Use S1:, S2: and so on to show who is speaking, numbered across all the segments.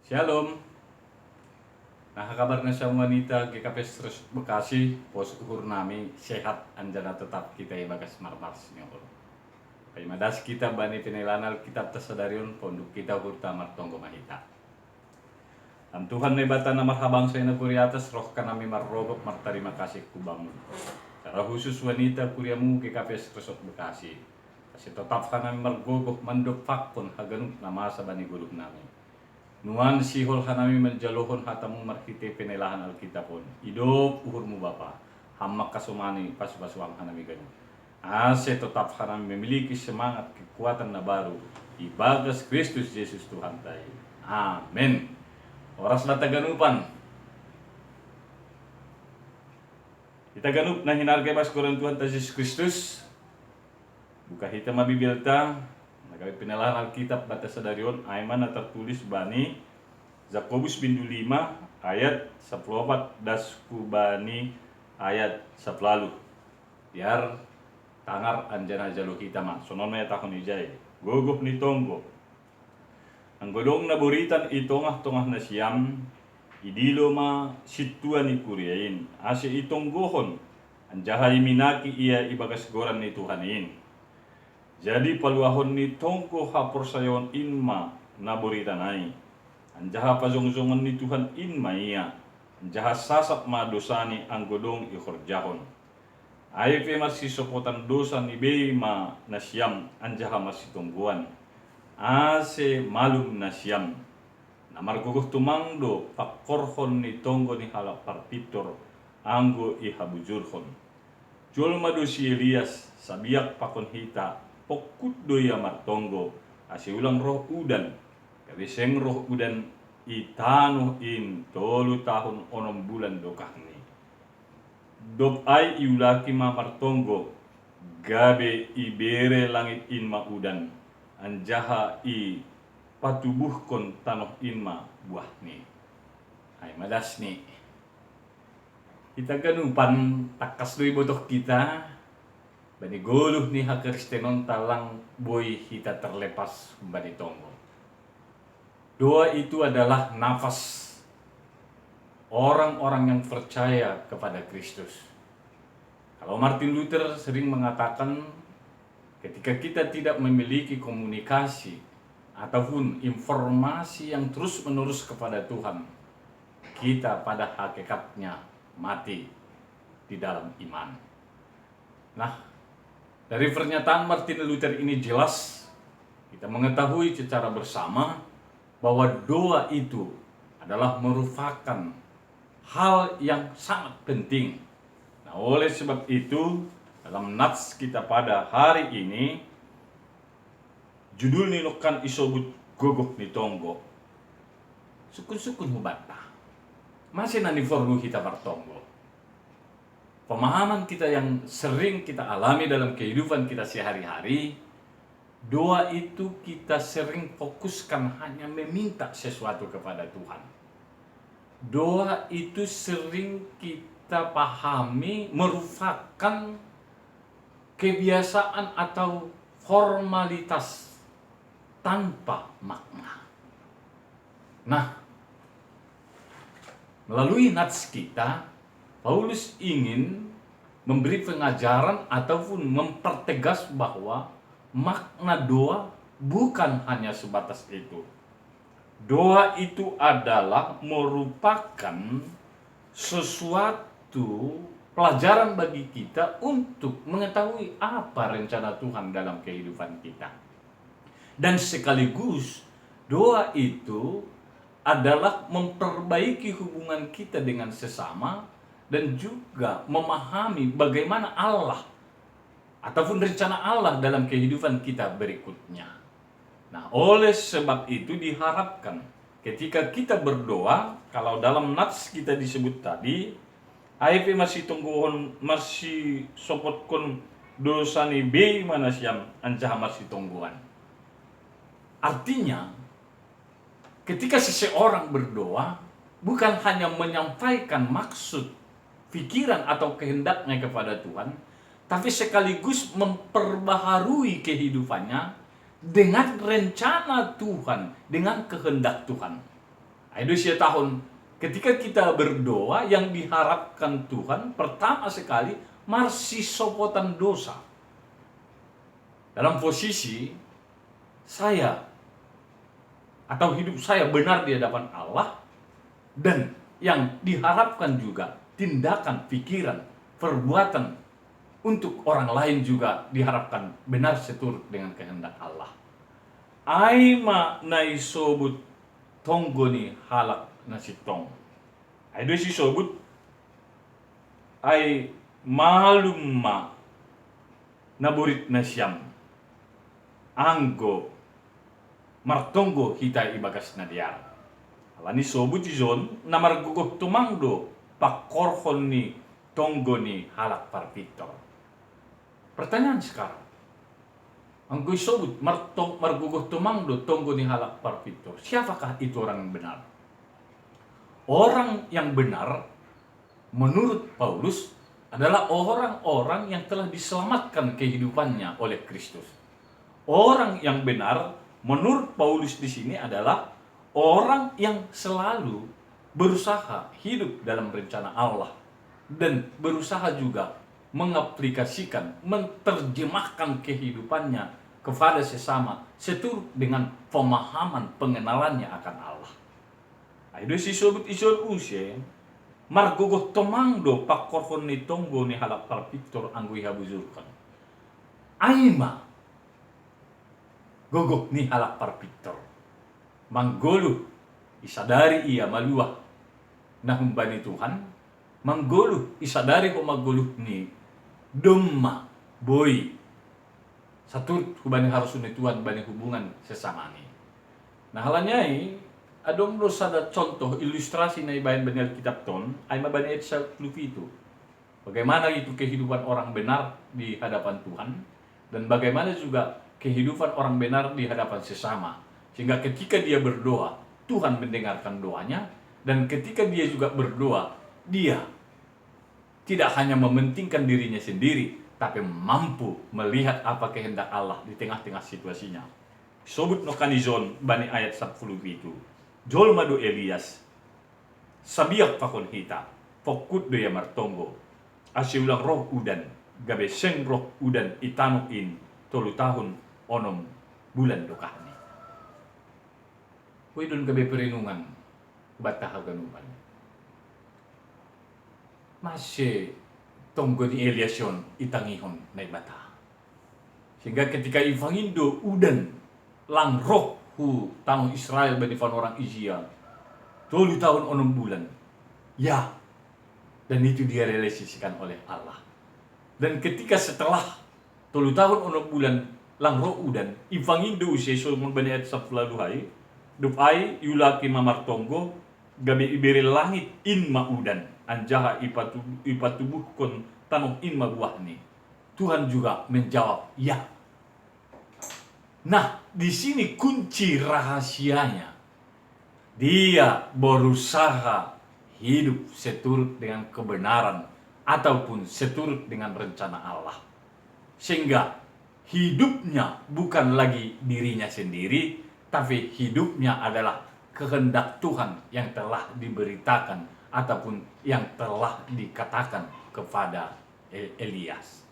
S1: Shalom. Nah, kabarnya sama wanita GKP Terus Bekasi, pos uhur nami sehat anjana tetap kita bagas marmars nyokol. Paimadas kita bani penilanal kitab tasadarion pondok kita hurta martonggo mahita. Am Tuhan nebata nama habang sa inaguri atas roh kanami marrogok martarima kasih kubamu. Cara khusus wanita kuriamu GKP Terus Bekasi. Kasi tetap kanami margogok mandok fakpon haganuk nama sa bani gulug nami. Nuan sihol hanami menjalohon hatamu marhite penelahan Alkitabon. Hidup uhurmu Bapa. Hamak kasumani pas-pasuang hanami ganun. Ase tetap hanami memiliki semangat kekuatan na baru. Ibagas Kristus Yesus Tuhan tayo. Amin. Oras na taganupan. Itaganup na hinargay mas kurang Tuhan ta Yesus Kristus. Buka hita mabibilta. Nagawit pinalahan Alkitab batas sa darion ay man na tertulis bani Yakobus 5 ayat 14 das kubani ayat 10. Biar tangar anjana jalo kita ma sonon may takon ijay gogoh ni tonggo ang godong na buritan itongah-tongah na siyam idilo ma situan ni kuriain ase itonggohon anjahay minaki iya ibagas goran ni Tuhanin. Jadi paluahon ni tongko hapor sayon inma naburitan ay. Anjaha pazongzongan ni Tuhan inma iya. Anjaha sasak madosani ang godong ikorjahon. Ay pe masisopotan dosa ni Bema na siyam anjaha masitungguan. Ase malum na siyam. Namarguguh tumangdo pakorhon ni tonggo ni halak partitor anggo ihabujurhon. Jol madosi Elias sabiak pakon hita pokut doya martonggo asiulang roh udan kabiseng roh udan itano in 3 tahun 6 bulan dokahni dop ay iulaki ma martonggo gabe ibere langit in ma udan anjaha i patubuhkon tanoh in ma buahni ay madas ni kita ganupan takas doy bodoh kita bani goluh ni hakristenon talang boy hita terlepas bani tonggo. Doa itu adalah nafas orang-orang yang percaya kepada Kristus. Kalau Martin Luther sering mengatakan ketika kita tidak memiliki komunikasi ataupun informasi yang terus-menerus kepada Tuhan, kita pada hakikatnya mati di dalam iman. Nah, dari pernyataan Martin Luther ini jelas kita mengetahui secara bersama bahwa doa itu adalah merupakan hal yang sangat penting. Nah, oleh sebab itu dalam nats kita pada hari ini judul nilokan isobut gogok ni tonggo. Sukun-sukun hubata. Masih nani forlu kita bertonggo. Pemahaman kita yang sering kita alami dalam kehidupan kita sehari-hari, doa itu kita sering fokuskan hanya meminta sesuatu kepada Tuhan. Doa itu sering kita pahami merupakan kebiasaan atau formalitas tanpa makna. Nah, melalui nats kita Paulus ingin memberi pengajaran ataupun mempertegas bahwa makna doa bukan hanya sebatas itu. Doa itu adalah merupakan sesuatu pelajaran bagi kita untuk mengetahui apa rencana Tuhan dalam kehidupan kita. Dan sekaligus doa itu adalah memperbaiki hubungan kita dengan sesama dan juga memahami bagaimana Allah ataupun rencana Allah dalam kehidupan kita berikutnya. Nah, oleh sebab itu diharapkan ketika kita berdoa, kalau dalam nats kita disebut tadi, AIP masih tungguhon masih sopotkon dosa ni be mana siam anjaha masih tungguan. Artinya, ketika seseorang berdoa, bukan hanya menyampaikan maksud pikiran atau kehendaknya kepada Tuhan, tapi sekaligus memperbaharui kehidupannya dengan rencana Tuhan, dengan kehendak Tuhan. Itu sia tahun ketika kita berdoa yang diharapkan Tuhan pertama sekali marsi sopotan dosa. Dalam posisi saya atau hidup saya benar di hadapan Allah, dan yang diharapkan juga tindakan, pikiran, perbuatan untuk orang lain juga diharapkan benar seturut dengan kehendak Allah. Aima nai sobut tonggoni halak nasitong. Ai do si sobut ai malumma naburit na siyam anggo martonggo hitai ibagas na diar. Alani sobut izon na margugoh tumangdo pakorhon ni tonggo ni halak parpitor. Pertanyaan sekarang, anggoy sobut margugoh tumangdo tonggo ni halak parpitor. Siapakah itu orang yang benar? Orang yang benar menurut Paulus adalah orang-orang yang telah diselamatkan kehidupannya oleh Kristus. Orang yang benar menurut Paulus di sini adalah orang yang selalu berusaha hidup dalam rencana Allah dan berusaha juga mengaplikasikan, menerjemahkan kehidupannya kepada sesama seturut dengan pemahaman pengenalannya akan Allah. Aido si sobut isol use margogoh tomangdo pakorhon ni tonggo ni halak parpitor anggui habuzurkan. Aima gogok ni halak parpitor manggoluh isadari ia maluah na humbani Tuhan, manggoluh isadari ko maggoluh ni domma boy saturut hubani harus ni Tuhan bani hubungan sesama ni. Nah halanyai adong do sada contoh ilustrasi na ibayan bani Alkitab ton ay mabani et sa itu. Bagaimana itu kehidupan orang benar di hadapan Tuhan dan bagaimana juga kehidupan orang benar di hadapan sesama. Sehingga ketika dia berdoa, Tuhan mendengarkan doanya, dan ketika dia juga berdoa, dia tidak hanya mementingkan dirinya sendiri, tapi mampu melihat apa kehendak Allah di tengah-tengah situasinya. Sobut no kanizon bani ayat 10 itu. Jol madu Elias, sabiak pakon hita, pokut doya martonggo, asiulang roh udan, gabe seng roh udan itanuin, tolu tahun onom bulan dokahni. Kuidun gabe perenungan, batah ganuman. Masih tonggo ni Elias yon itangihon na ibata. Sehingga ketika ifangindo udan lang roh hu tanong Israel bani fan orang Izia 20 tahun 6 bulan. Ya. Dan itu dia realisasikan oleh Allah. Dan ketika setelah 20 tahun 6 bulan lang roh udan ifangindo usia Solomon bani ayat 10 duhai dupai yulaki mamartonggo gabi iberi langit in maudan anjaha ipatubuhkon tanong in mabuahni. Tuhan juga menjawab ya. Nah, di sini kunci rahasianya. Dia berusaha hidup seturut dengan kebenaran ataupun seturut dengan rencana Allah. Sehingga hidupnya bukan lagi dirinya sendiri, tapi hidupnya adalah kehendak Tuhan yang telah diberitakan ataupun yang telah dikatakan kepada Elias.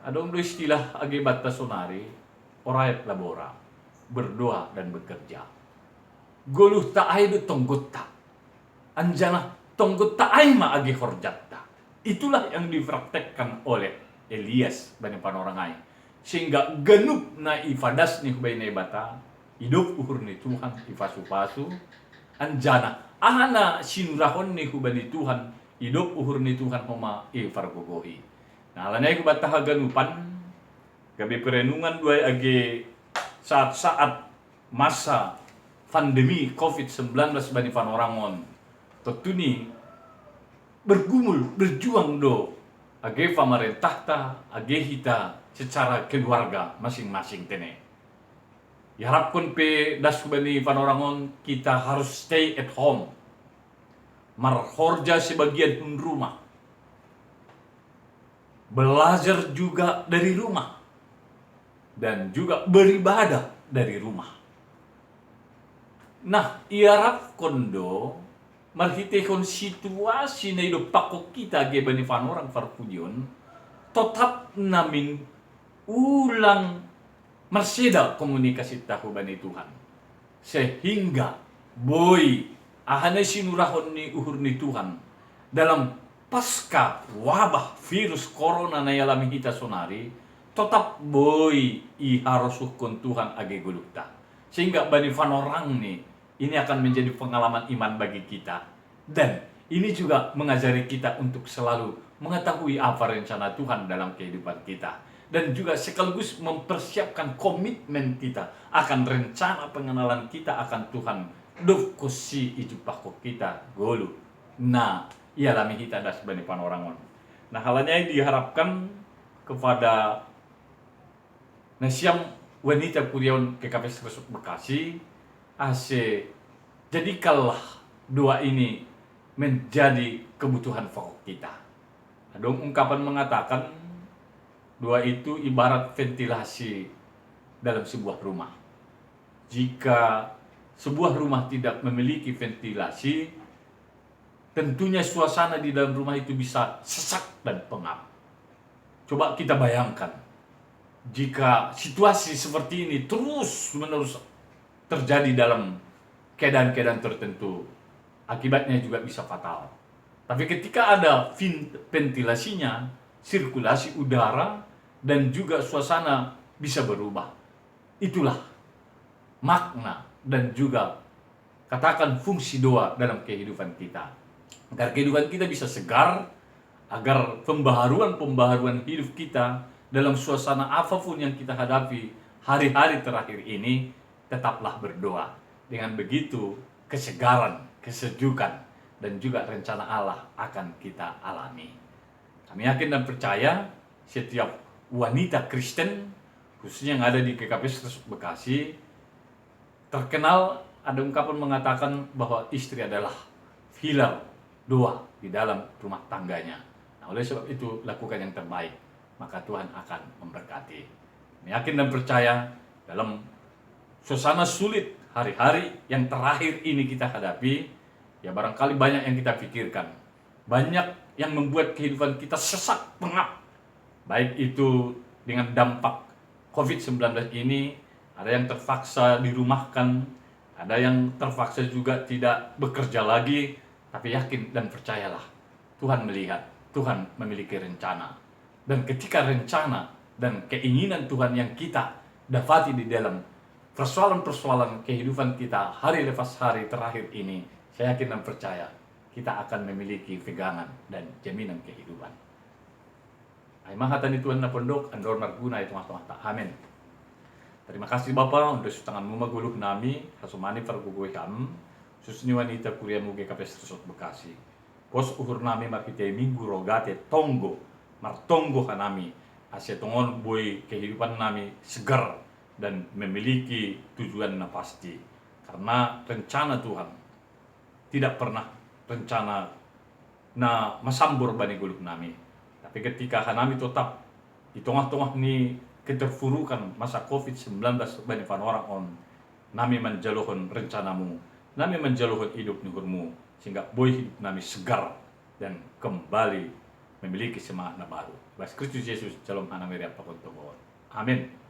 S1: Ada istilah akibat tasonari, orayat labora, berdoa dan bekerja. Goluh ta'ay do tonggotta, anjana tonggotta ay maagi horjatta. Itulah yang dipraktekkan oleh Elias bani panorangai. Sehingga genup na ifadas ni hubay na ibata, hidup uhur ni Tuhan ipasu-pasu, anjana ahana sinurahon ni hubay ni Tuhan, hidup uhur ni Tuhan homa ifargogohi. Nah alanay kubata ganupan, gabi perenungan dua agi saat-saat masa pandemi COVID-19 bani panorangon. Totuni bergumul, berjuang do age pamarentah ta, age hita secara keluarga masing-masing tene. Diharapkan pe das bani panorangon kita harus stay at home. Marhorja sebagian pun rumah. Belajar juga dari rumah. Dan juga beribadah dari rumah.
S2: Nah, iarap kondo marhitekon situasi na ido pakok kita ge bani orang farpudion tetap namin ulang merseda komunikasi tahu bani Tuhan sehingga boy ahana sinurahon ni uhur ni Tuhan dalam pasca wabah virus corona na yalami hita sonari tetap boy i harus hukum Tuhan age gulukta sehingga bani orang nih ini akan menjadi pengalaman iman bagi kita dan ini juga mengajari kita untuk selalu mengetahui apa rencana Tuhan dalam kehidupan kita dan juga sekaligus mempersiapkan komitmen kita akan rencana pengenalan kita akan Tuhan dufkusi ijupako kita golu nah ialami kita das bani panorangon. Nah halanya yang diharapkan kepada nasiam wanita kuriaun KKP Resort Bekasi ase jadikanlah doa ini menjadi kebutuhan pokok kita. Ada ungkapan mengatakan doa itu ibarat ventilasi dalam sebuah rumah. Jika sebuah rumah tidak memiliki ventilasi, tentunya suasana di dalam rumah itu bisa sesak dan pengap. Coba kita bayangkan, jika situasi seperti ini terus-menerus terjadi dalam keadaan-keadaan tertentu, akibatnya juga bisa fatal. Tapi ketika ada ventilasinya, sirkulasi udara, dan juga suasana bisa berubah. Itulah makna dan juga katakan fungsi doa dalam kehidupan kita. Agar kehidupan kita bisa segar, agar pembaharuan hidup kita dalam suasana apapun yang kita hadapi hari-hari terakhir ini, tetaplah berdoa. Dengan begitu, kesegaran, kesejukan, dan juga rencana Allah akan kita alami. Kami yakin dan percaya setiap wanita Kristen, khususnya yang ada di KKP Resort Bekasi, terkenal ada ungkapan mengatakan bahwa istri adalah pilar doa di dalam rumah tangganya. Nah, oleh sebab itu lakukan yang terbaik, maka Tuhan akan memberkati. Kami yakin dan percaya dalam suasana sulit hari-hari yang terakhir ini kita hadapi, ya barangkali banyak yang kita pikirkan, banyak yang membuat kehidupan kita sesak pengap, baik itu dengan dampak COVID-19 ini, ada yang terpaksa dirumahkan, ada yang terpaksa juga tidak bekerja lagi, tapi yakin dan percayalah, Tuhan melihat, Tuhan memiliki rencana. Dan ketika rencana dan keinginan Tuhan yang kita dapati di dalam persoalan-persoalan kehidupan kita hari lepas hari terakhir ini, saya yakin dan percaya kita akan memiliki pegangan dan jaminan kehidupan. Ay mahatan ni Tuhan na pondok, andor marguna itu mata. Amin. Terima kasih Bapak untuk tanganmu maguluk nami, hasumani pergugoy kam, susni wanita kuria muge kapes Resort Bekasi. Pos uhur nami markite minggu rogate tonggo, martonggo kanami, asya tongon boy kehidupan nami segar dan memiliki tujuan na pasti. Karena rencana Tuhan tidak pernah rencana na masambur bani guluk nami. Tapi ketika kami tetap di tengah-tengah ni keterpurukan masa COVID-19 bani orang on, nami menjaluhkan rencanamu, nami menjaluhkan hidup nuhurmu, sehingga boy hidup nami segar dan kembali memiliki semangat na baru. Bas Kristus Yesus, Shalom Anamiri Apakontogon. Amin.